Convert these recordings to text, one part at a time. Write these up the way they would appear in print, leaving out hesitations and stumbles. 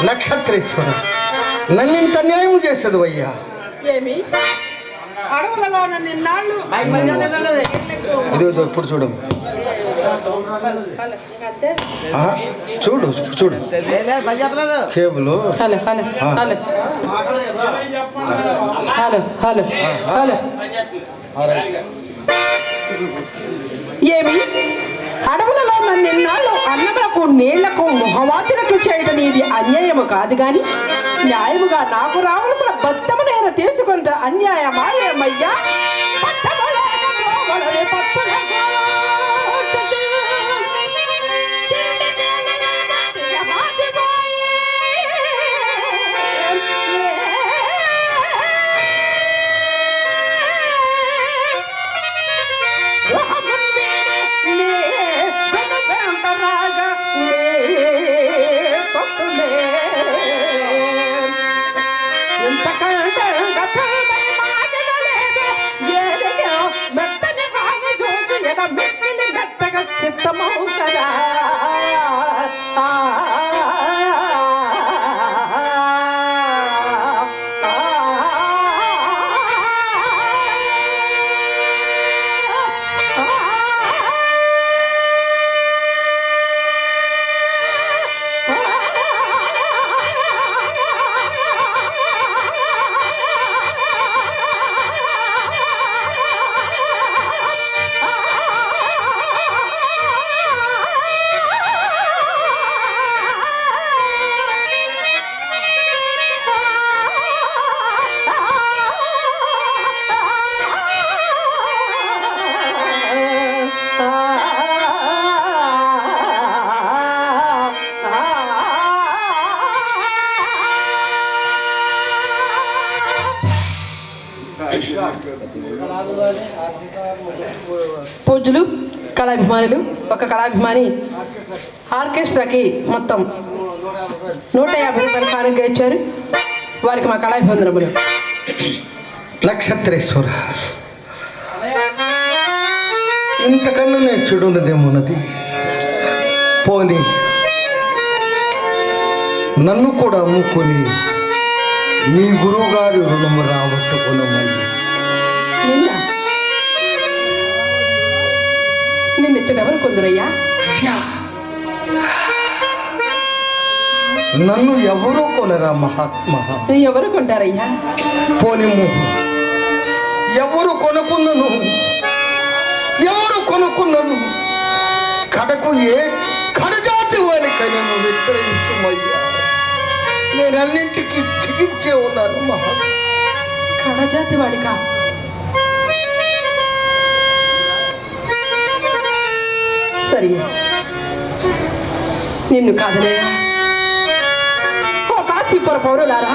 నక్షత్రేశ్వర నన్నింత న్యాయం చేసేది అయ్యా. ఏమి అడవులలో నిన్నాళ్ళు ఇదో ఇప్పుడు చూడు చూడు చూడు cable hello hello hello hello hello hello ఏమి అడవులలో నిన్నాళ్ళు అన్నములకు నీళ్లకు మొహవాతులకు చేయడం ఇది అన్యాయము కాదు గాని న్యాయముగా నాకు రావలసిన బద్దము నేను తీసుకుంటే అన్యాయమాయేమయ్యా. చిత్తమవు కదా పూజ్యులు కళాభిమానులు ఒక కళాభిమాని ఆర్కెస్ట్రాకి మొత్తం 150 రూపాయల కానుక ఇచ్చారు. వారికి మా కళాభివందనములు. నక్షత్రేశ్వర ఇంతకన్నా నేను చూడన్నదేమున్నది. పోనీ నన్ను కూడా అమ్ముకొని మీ గురువు గారి రుణము రాబట్టుకున్నామయ్యి. నిన్నెచ్చడు ఎవరు కొందరయ్యా? నన్ను ఎవరో కొనరా మహాత్మా. ఎవరు కొంటారయ్యా? పోనిము ఎవరు కొనుక్కున్నాను, ఎవరు కొనుక్కున్నాను, కడకు ఏ కడజాతి వానికైనా నువ్వు విక్రయించమయ్యా. నేనన్నింటికి తెగించే ఉన్నాను మహా. కడజాతి వాడికా? సరే నిన్ను కాదనయ్యా. ఓ కాశీపుర పౌరులారా,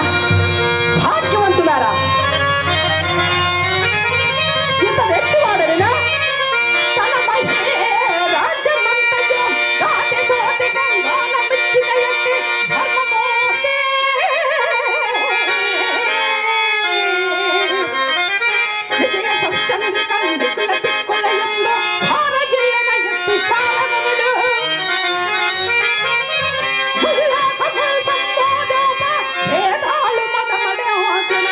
భాగ్యవంతులారా, ఇంత వ్యక్తి వాడనినా తన మహిమే రాజ్యమంతయు దాటి సోటి గంగానమిచ్చిన ఎట్టి ధర్మమూర్తి. నిజయ సస్యంది కందికుల తిక్కుల ఎందు భారగిల్లన ఎత్తి సాలనములు ముల్లాకముల్ సంబోధోమ వేదాలు మదమడే వాసిన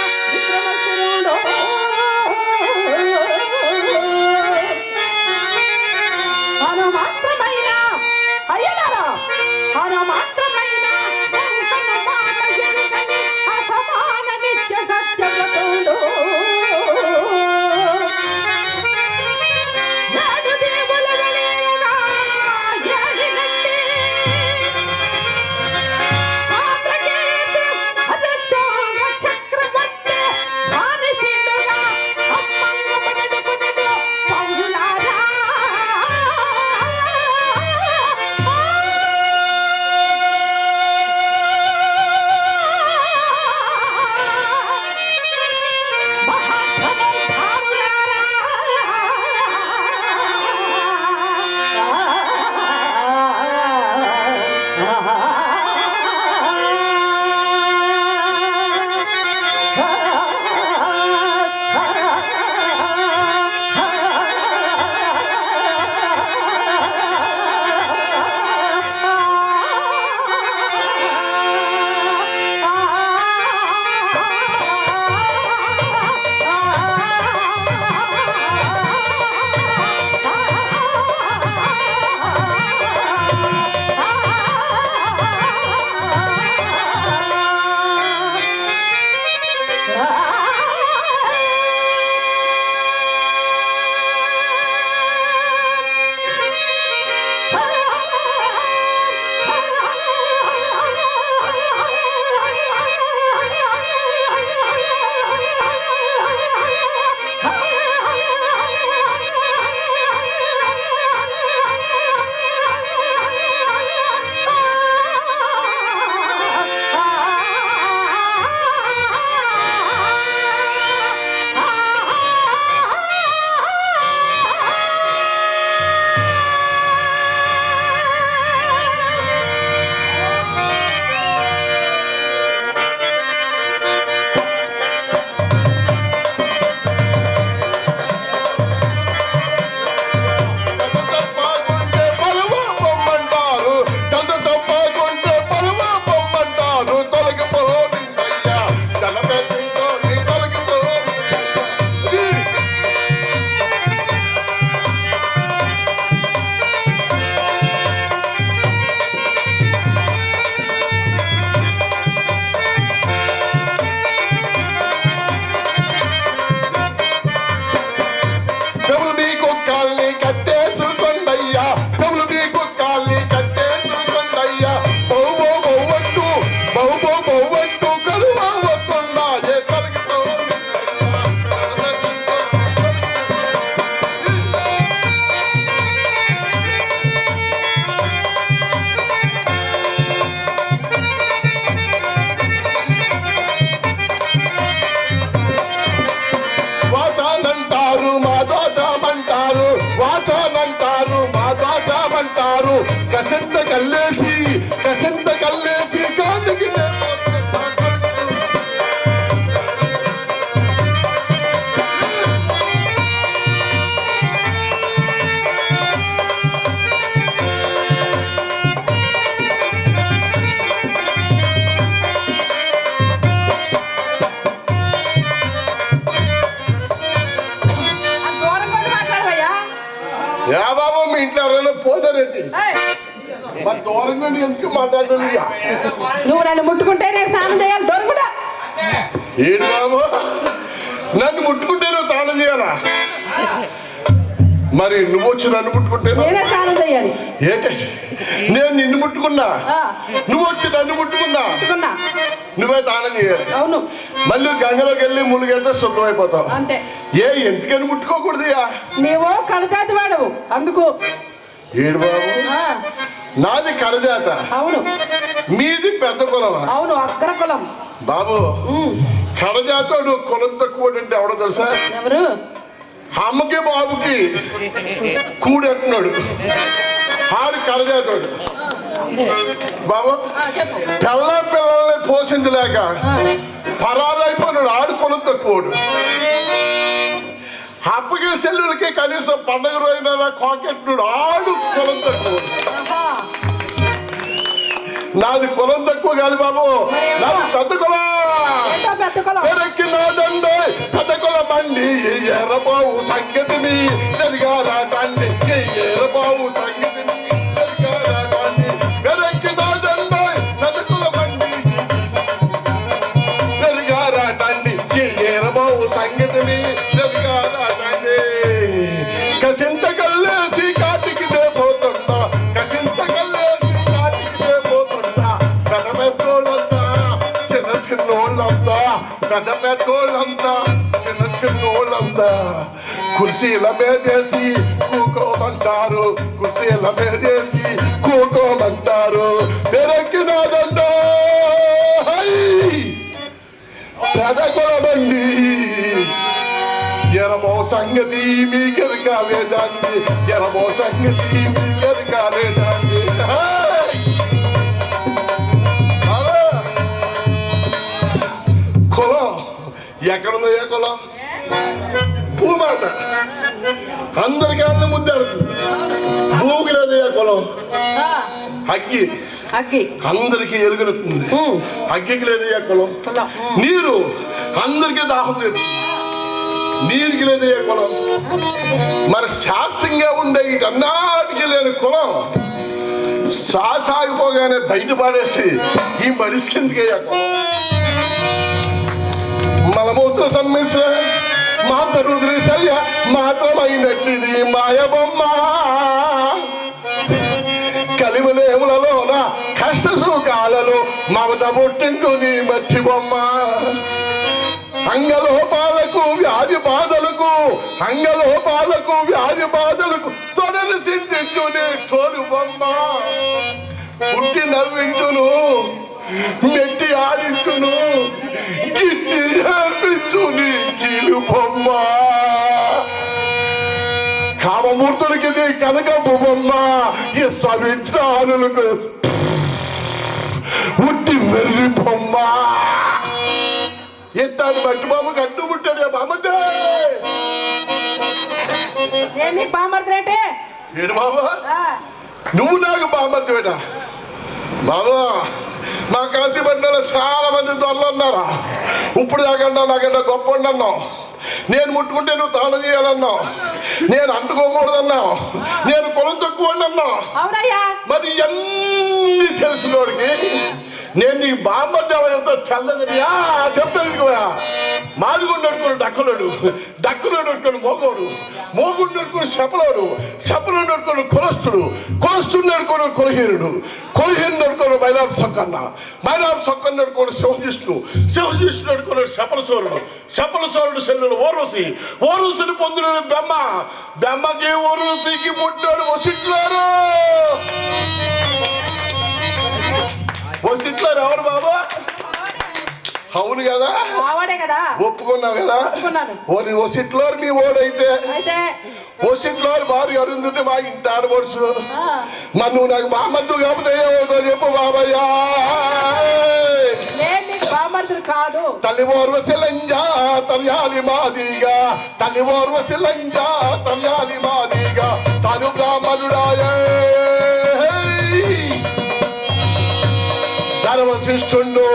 అంటారు కసంత కల్లేసి కాటికి దూరం కూడా మాట్లాడవయ్యా. యా బాబు మీ ఇంట్లో ఎవరైనా పోతారేంటి ఏయ్, మరి దూరంగా ఎందుకు మాట్లాడాలి నువ్వు నన్ను ముట్టుకుంటే నేను స్నానం చేయాలి. దూరం కూడా. ఏంటి బాబు నన్ను ముట్టుకుంటే నువ్వు తాళం చేయాలా మరి నువ్వు వచ్చి నన్ను ముట్టుకుంటే నేనే స్నానం చేయాలి. ఏంటి నేను నిన్ను ముట్టుకున్నా ఆ, నువ్వు వచ్చి నన్ను ముట్టుకున్నా ముట్టుకున్నా. నువ్వే తాళం చేయాలి అవును, మళ్ళీ గంగలోకి వెళ్ళి మునిగైతే శుద్ధమైపోతావు అంతే. ఎందుకని ముట్టుకోకూడదుయా నీవు కడతాతి వాడవు అందుకు. ఏడు బాబు ఆ, నాది కడజాత అవును మీది పెద్ద కులమా అవును, అగ్రకులం. బాబు ఉమ్, కడజాతోడు కులం తక్కువ అంటే ఎవడో తెలుసా ఎవరు? అమ్మకి బాబుకి కూడెత్తున్నాడు ఆడు కడజాతోడు బాబు ఆ, చెప్పు. పిల్లల్ని పోషించలేక ఆ, పరారైపోయినాడు ఆడు కులం తక్కువడు అప్పకి సెల్లులకి కనీసం పండగ రోజున కాకెట్టినాడు ఆడు కులం తక్కువడు ఆహా. నాది కులం తక్కువ కాదు బాబు నాది పెద్ద కులం ఏంటో పెద్ద కులం? పెరక్కినాదండి పెద్ద కులం అండి ఎర్రబావు సంగతిని ఎరగారాటండి ఎర్రబావు సంగతిని ఎరగారాటండి పెరక్కినాదండి పెద్ద కులం అండి ఎరగారాటండి ఎర్రబావు సంగతిని ఎరగారాటండి కసింత కల్లేసి కాటికి పోతుంటా కసింత కల్లేసి కాటికి పోతుంటా పెద్దోళ్ళంతా చిన్నోళ్ళంతా పెద్దోళ్ళంతా చిన్నోళ్ళంతా కుర్చీల మీదేసి కూకోమంటారు కుర్చీల మీదేసి కూకోమంటారు పెరక్కినాదండో పెదకులమండి ఎనమో సంగతి మీకెరకాలేదండి ఎనమో సంగతి మీకెరకాలేదండి కులం ఎక్కడుందో ఏ కులం భూమాత అందరికీ అన్న ముద్దాడుతుంది భూమికి లేదు ఏ కులం ఆ, అగ్గి అగ్గి. అందరికీ ఎలుగులుతుంది ఉమ్, అగ్గికి లేదు ఏ కులం కులం. ఉమ్, నీరు అందరికీ దాహం లేదు నీరుకి లేదు ఏ కులం మరి శాస్త్రంగా ఉండే వీటన్నిటికీ లేని కులం శ్వాస ఆగిపోగానే బయట పాడేసి ఈ మనిషికి ఎందుకయ్యా కులం మలమూత్ర సమ్మిశ్ర మాతృద్రి శల్య మాత్రమైనట్టిది మాయబొమ్మ కలిమలేములలోన కష్ట సుఖాలలో మమత పుట్టించుని మట్టి బొమ్మ అంగలోపాలకు వ్యాధి బాధలకు తొడలు సింధించుని తోలు బొమ్మ పుట్టి నవ్వించును మెట్టి ఆడించును గిట్టి ఏర్పించుని కీలు బొమ్మ కామమూర్తులకి కనకపు బొమ్మ ఈ సవిత్రానులకు ఉట్టి వెర్రి బొమ్మ ఎట్టాడు మట్టి బొమ్మ కట్టు పుట్టాడు బామ్మతే ఏమి బామర్దిరేటే? ఏడు బాబా ఆ, నువ్వు నాకు బామ్మర్తి బేట బాబా మా కాశీపట్నంలో చాలా మంది దొరలు ఉన్నారా ఇప్పుడు దాకన్నా నాకన్నా గొప్ప అన్నావు నేను ముట్టుకుంటే నువ్వు తాళం చేయాలన్నావు నేను అంటుకోకూడదన్నావు నేను కులం తక్కువ అన్నావు అవునయ్యా. మరి ఇవన్నీ తెలిసినోడికి నేను నీకు బామ్మర్తి చెప్తా తెల్లదనియా చెప్తాను మాదిగుండు అడుకుని డక్కులోడు అడుకుని మోగుండు అడుకుని శపలోడు అడుకుని కొలస్తుడు అడుకుని కొలహీనుడు అడుకుని మైలాపు సొక్కన్న అడుకుని శివజిష్ణుడు అడుకుని శపలసోరుడు సెల్లుడు ఓరుసిని పొందిన బెమ్మకి ఓరుసికి పుట్టాడు వసిట్లారు వసిట్లారు ఎవరు బాబా అవును కదా, ఆవాడే కదా. ఒప్పుకున్నావు కదా. ఒప్పుకున్నాను. ఓని ఒసిట్లో నీ ఓడైతే అయితే ఒసిట్లో భారీ అరుంధతి మా ఇంటి ఆడబడుచు. ఆ, మరి నువ్వు నాకు బామద్దు కాకపోతే ఏమవుతో చెప్పు బాబయ్యా. నేను నీకు బామర్దులు కాదు. తల్లి ఓర్వశి లంజా తల్యాలి మాదిగా, తల్లి ఓర్వశి లంజా తల్యాలి మాదిగా, తను బ్రాహ్మణుడాయే ధర్మశిష్ఠుండు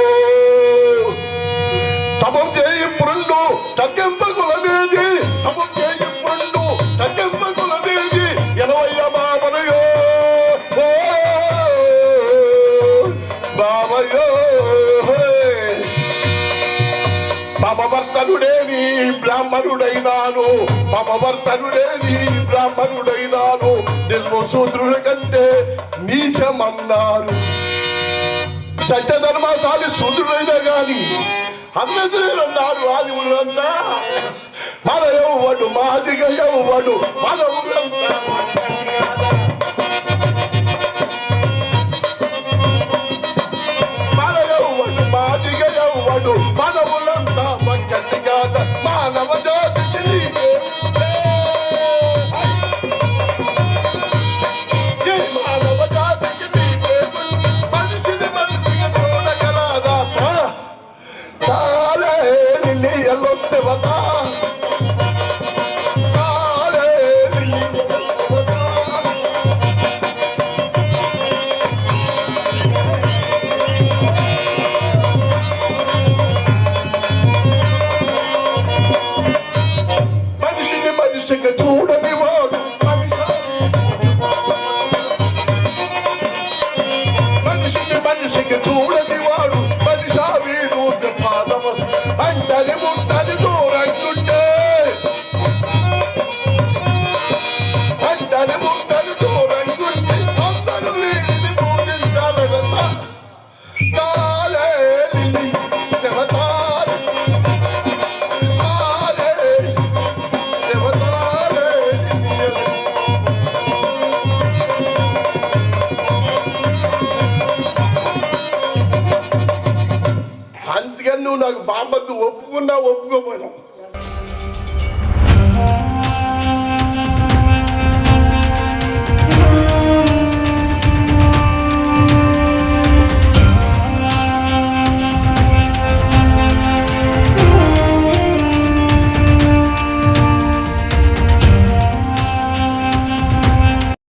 తపం చేయిప్పుండు తగ్గింపకులనేది, తపం చేయిప్పుండు తగ్గింపకులనేది 80 బాబనయో బాబయ్యో. పాపవర్తనుడేని బ్రాహ్మణుడైనాను, పాపవర్తనుడేని బ్రాహ్మణుడైనాను, నిల్వసూత్రుల కంటే నీచమన్నారు. సత్యధర్మశాలి శూద్రుడైనా గాని అన్నదున్నారు ఆదివులంతా. మన ఎవ్వడు మాదిగా ఎవ్వడు మన ఊరంతా. మన ఎవ్వడు మాదిగా ఎవ్వడు మన ఊరంతా. మంచి కాద మానవ జాతికి నీవే మానవ జాతికి నీవే మనిషిని మనిషిగా చూడగలదా. తాలే నిన్ను ఎల్లొత్తవతా, తాలే నిన్ను ఎల్లొత్తవతా. మనిషిని మనిషిగా చూడని వాడు మనిషిని మనిషిగా చూడని వాడు మనిషా వీడు పాదము అంటని ముట్టని దూరంగుంటే, అంటని ముట్టని దూరంగుంటే అందరూ వీడిని పూజించాలనంత. తాలే నిన్ను దేవతాలే, తాలే దేవతాలే నిన్ను. అందుకని నువ్వు నాకు బామ్మద్దు ఒప్పుకున్నా ఒప్పుకోపోయినా